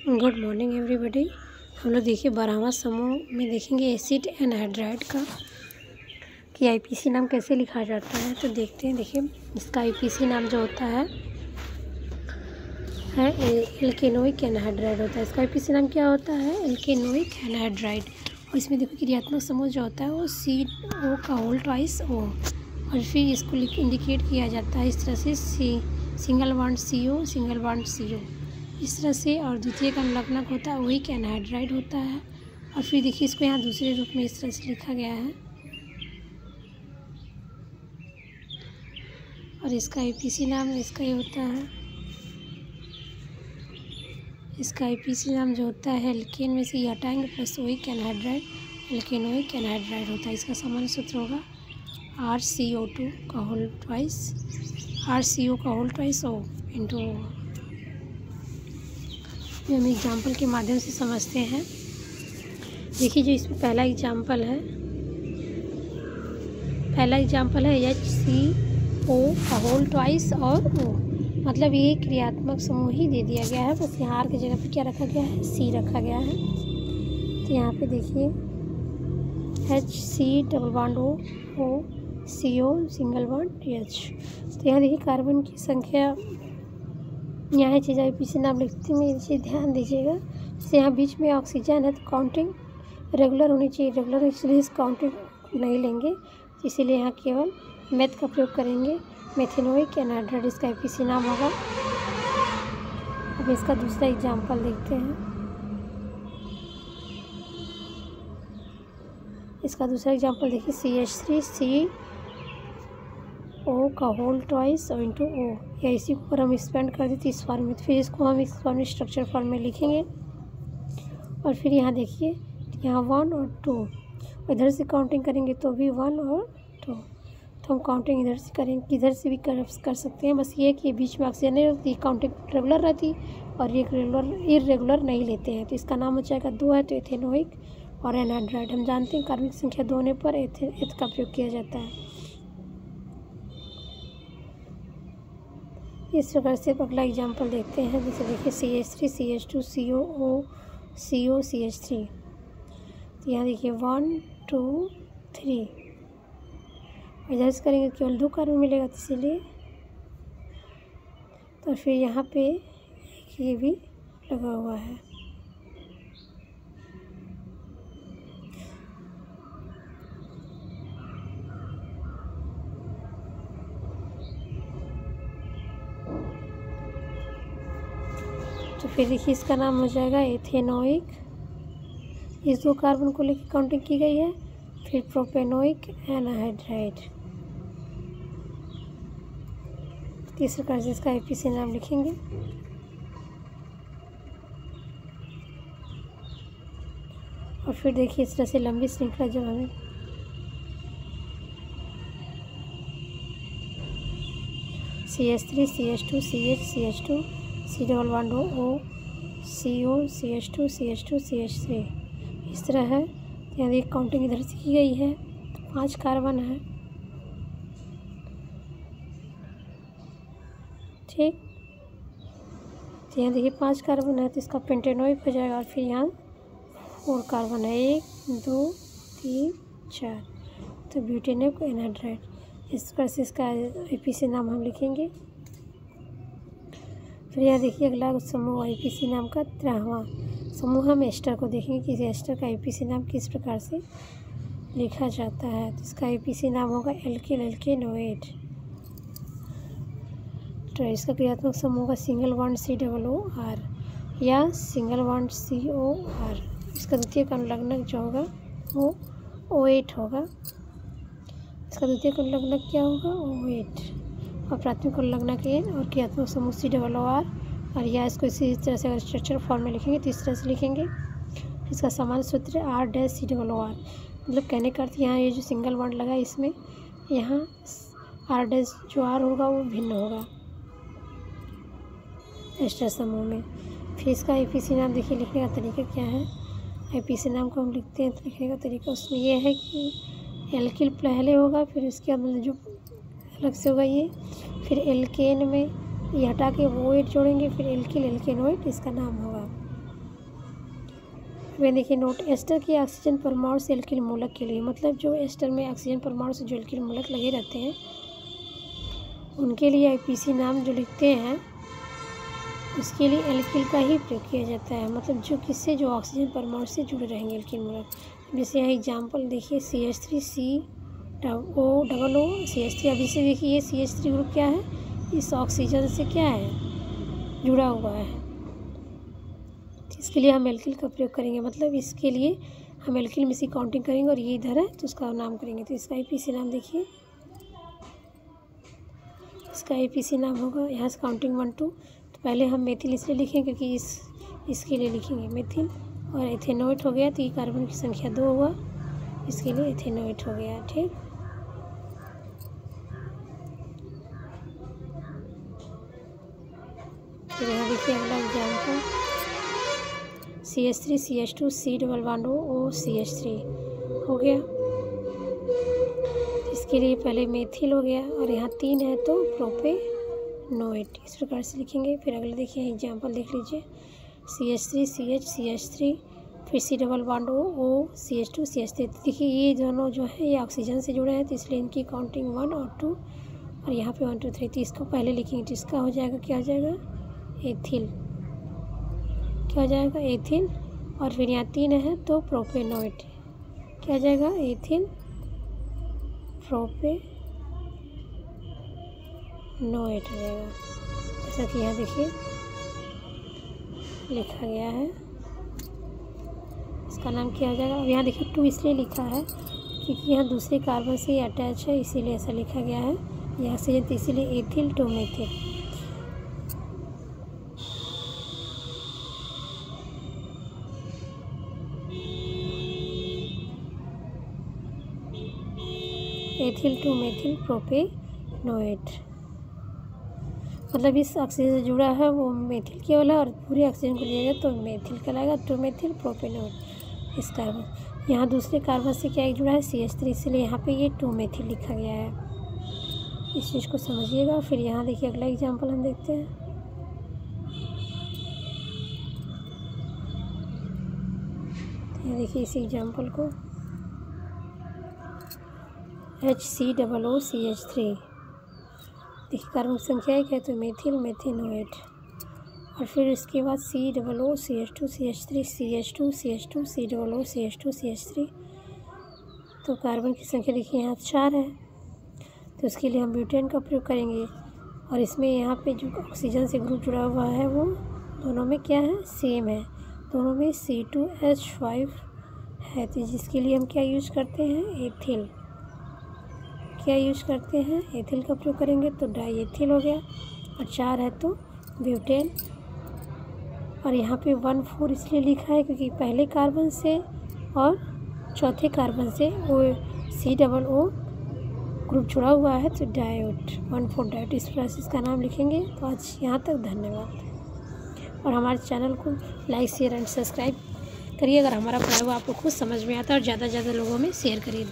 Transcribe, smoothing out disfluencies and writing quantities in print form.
Good morning everybody. हम लोग देखिए 12वां समूह में देखेंगे एसिड एनहाइड्राइड का कि आईपीसी नाम कैसे लिखा जाता है। तो देखते हैं। देखिए इसका आईपीसी नाम जो होता है एल्केनोइक एनहाइड्राइड होता है। इसका आईपीसी नाम क्या होता है? एल्केनोइक एनहाइड्राइड। और इसमें देखो क्रियात्मक समूह जो होता है वो CO का होल ट्वाइस O, और फिर इसको इंडिकेट किया जाता है इस तरह से single bond CO single bond CO इस तरह से। और द्वितीय का अनुलग्नक होता है वही एनहाइड्राइड होता है। और फिर देखिए इसको यहाँ दूसरे रूप में इस तरह से लिखा गया है। और इसका आईपीसी नाम इसका ही होता है। इसका आईपीसी नाम जो होता है एल्केन में से ये हटाएंगे plus oic anhydride, alkanoic anhydride होता है। इसका सामान्य सूत्र होगा RCO2 का होल ट्वाइस RCO का whole twice O into O। हम एग्जाम्पल के माध्यम से समझते हैं। देखिए जो इसमें पहला एग्जाम्पल है HCO का होल ट्वाइस और O, मतलब ये क्रियात्मक समूह ही दे दिया गया है। बस यहाँ R की जगह पे क्या रखा गया है? C रखा गया है। तो यहाँ पे देखिए HC double bond O CO single bond H। तो यहाँ देखिए कार्बन की संख्या यहाँ चीज़ आईपीसी नाम लिखते हैं, ये चीज़ ध्यान दीजिएगा। जैसे यहाँ बीच में ऑक्सीजन है तो काउंटिंग रेगुलर होनी चाहिए, रेगुलर इसलिए इस काउंटिंग नहीं लेंगे, इसीलिए यहाँ केवल मेथ का प्रयोग करेंगे। मेथेनोइक एनहाइड्राइड इसका आईपीसी नाम होगा। अब इसका दूसरा एग्जाम्पल देखते हैं। इसका दूसरा एग्जाम्पल देखिए CH3CO का होल ट्वाइस और इंटू O, या इसी को अगर हम एक्सपेंड कर देते इस फॉर्म में, तो फिर इसको हम इस फॉर्म में स्ट्रक्चर फॉर्म में लिखेंगे। और फिर यहाँ देखिए यहाँ 1 और 2, इधर से काउंटिंग करेंगे तो भी 1 और 2, तो हम काउंटिंग इधर से करेंगे, इधर से भी कर सकते हैं। बस ये कि बीच में ऑक्सीजन नहीं रहती, काउंटिंग रेगुलर रहती और ये इरेगुलर नहीं लेते हैं। तो इसका नाम हो जाएगा 2 है तो एथेनोइक और एनहाइड्राइड। हम जानते हैं कार्बन की संख्या 2 होने पर एथ का प्रयोग किया जाता है। इस प्रकार से अगला एग्जाम्पल देखते हैं। जैसे देखिए CH3 CH2 CO CH3। तो यहाँ देखिए 1 2 3, इधर से करेंगे केवल 2 कार्बन मिलेगा, तो इसीलिए तो फिर यहाँ पे ये भी लगा हुआ है। तो फिर देखिए इसका नाम हो जाएगा एथेनोइक, इस 2 कार्बन को लेकर काउंटिंग की गई है। फिर प्रोपेनोइक एनहाइड्राइड। इस प्रकार से इसका आईपीसी नाम लिखेंगे। और फिर देखिए इस तरह से लंबी श्रृंखला जो हमें CH3 CH2 CH2 C double bond O CO CH2 CH2 CH3 इस तरह है। यहाँ देखिए काउंटिंग इधर से की गई है, तो 5 कार्बन है। ठीक, तो यहाँ देखिए 5 कार्बन है तो इसका पेंटेनोइक हो जाएगा। और फिर यहाँ 4 कार्बन है, 1 2 3 4, तो ब्यूटेनोइक एनहाइड्राइड। इस प्रकार से इसका आईपीसी नाम हम लिखेंगे। फिर यहाँ देखिए अगला समूह आईपीसी नाम का 13वां समूह हम एस्टर को देखेंगे कि एस्टर का आईपीसी नाम किस प्रकार से लिखा जाता है। तो इसका आईपीसी नाम होगा एल्केनोइड। तो इसका क्रियात्मक समूह होगा सिंगल बॉन्ड COOR या सिंगल बॉन्ड COR। इसका द्वितीय का अनुलग्नक जो होगा वो O8 होगा। इसका द्वितीय का अनुलग्नक क्या होगा? O8। और प्राथमिक अनुलग्नक N और क्रियात्मक समूह COOR। और या इसको इसी तरह से अगर स्ट्रक्चर फॉर्म में लिखेंगे तो इस तरह से लिखेंगे। इसका सामान्य सूत्र R-COOR। मतलब कहने का अर्थ यहाँ ये जो सिंगल बॉन्ड लगा इसमें यहाँ R- जो R होगा वो भिन्न होगा एस्टर समूह में। फिर इसका आईपीसी नाम देखिए लिखने का तरीका क्या है। आईपीसी नाम को हम लिखते हैं तो लिखने का तरीका उसमें यह है कि एल्किल पहले होगा, फिर उसके बाद जो अलग से होगा ये, फिर एल्केन में ये हटा के वो 8 जोड़ेंगे, फिर एल्किल एल्केनोइड इसका नाम होगा। में देखिए नोट, एस्टर की ऑक्सीजन परमाणु से एल्किल मूलक के लिए, मतलब जो एस्टर में ऑक्सीजन परमाणु से जो एल्किल मूलक लगे रहते हैं उनके लिए आईपीसी नाम जो लिखते हैं उसके लिए एल्किल का ही प्रयोग किया जाता है, मतलब जो किससे, जो ऑक्सीजन परमाणु से जुड़े रहेंगे एल्किल मूलक। जैसे यहाँ एग्जाम्पल देखिए CH3COOO CH3। अभी से देखिए ये CH3 ग्रुप क्या है, इस ऑक्सीजन से क्या है, जुड़ा हुआ है। इसके लिए हम एल्किल का प्रयोग करेंगे, मतलब इसके लिए हम एल्किल में से काउंटिंग करेंगे और ये इधर है तो उसका नाम करेंगे। तो इसका आईपीसी नाम देखिए, इसका आईपीसी नाम होगा, यहाँ से काउंटिंग 1 2। तो पहले हम मेथिल इसलिए लिखेंगे क्योंकि इसके लिए लिखेंगे मेथिल, और एथेनोएट हो गया तो ये कार्बन की संख्या 2 हुआ, इसके लिए एथेनोएट हो गया। ठीक, फिर यहाँ देखिए अगला example CH3 CH2 C double bond O CH3 हो गया। इसके लिए पहले मेथिल हो गया और यहाँ 3 है तो प्रोपेनोएट, इस प्रकार से लिखेंगे। फिर अगला देखिए एग्जाम्पल देख लीजिए CH3 CH CH3 फिर C double bond O CH2 CH3। देखिए ये दोनों जो है ये ऑक्सीजन से जुड़े हैं तो इसलिए इनकी काउंटिंग 1 और 2 और यहाँ पे 1 2 3। तो इसको पहले लिखेंगे तो इसका हो जाएगा, क्या हो जाएगा, एथिल, क्या हो जाएगा, एथिल। और फिर यहाँ 3 है तो प्रोपेनोएट, क्या हो जाएगा, एथिल प्रोपेनोएट हो जाएगा। जैसा कि यहाँ देखिए लिखा गया है, इसका नाम क्या हो जाएगा। अब यहाँ देखिए 2 इसलिए लिखा है क्योंकि यहाँ दूसरे कार्बन से अटैच है, इसीलिए ऐसा लिखा गया है। यहाँ से तो इसीलिए ethyl 2 methyl. Ethyl 2 methyl propanoate, मतलब इस ऑक्सीजन से जुड़ा है वो मेथिल केवल है और पूरे ऑक्सीजन को लिया जाए तो मेथिल कहलाएगा, 2 मेथिल प्रोपेनोएट। इस कार्बन यहाँ दूसरे कार्बन से क्या जुड़ा है, CH3, इसलिए यहाँ पे ये 2 मेथिल लिखा गया है, इस चीज़ को समझिएगा। फिर यहाँ देखिए अगला एग्जाम्पल हम देखते हैं। यहाँ देखिए इस एग्जाम्पल को HCOO CH3, देखिए कार्बन की संख्या है क्या, तो मेथिल मेथिनोएट। और फिर इसके बाद COO CH2 CH3 CH2 CH2 COO CH2 CH3। तो कार्बन की संख्या देखिए यहाँ 4 है तो उसके लिए हम ब्यूटेन का प्रयोग करेंगे। और इसमें यहाँ पे जो ऑक्सीजन से ग्रुप जुड़ा हुआ है वो दोनों में क्या है, सेम है, दोनों में C2H5 है। तो जिसके लिए हम क्या यूज करते हैं, एथिल, क्या यूज करते हैं, एथिल का प्रयोग करेंगे। तो डाई एथिल हो गया और 4 है तो ब्यूटेन। और यहाँ पे 1 4 इसलिए लिखा है क्योंकि पहले कार्बन से और चौथे कार्बन से वो COO ग्रुप जुड़ा हुआ है तो डायोट 1 4 डायोट, इस प्रोसेस का नाम लिखेंगे। तो आज यहाँ तक, धन्यवाद। और हमारे चैनल को लाइक शेयर एंड सब्सक्राइब करिए अगर हमारा पढ़ाया हुआ आपको खुद समझ में आता है, और ज़्यादा से ज़्यादा लोगों में शेयर करिए।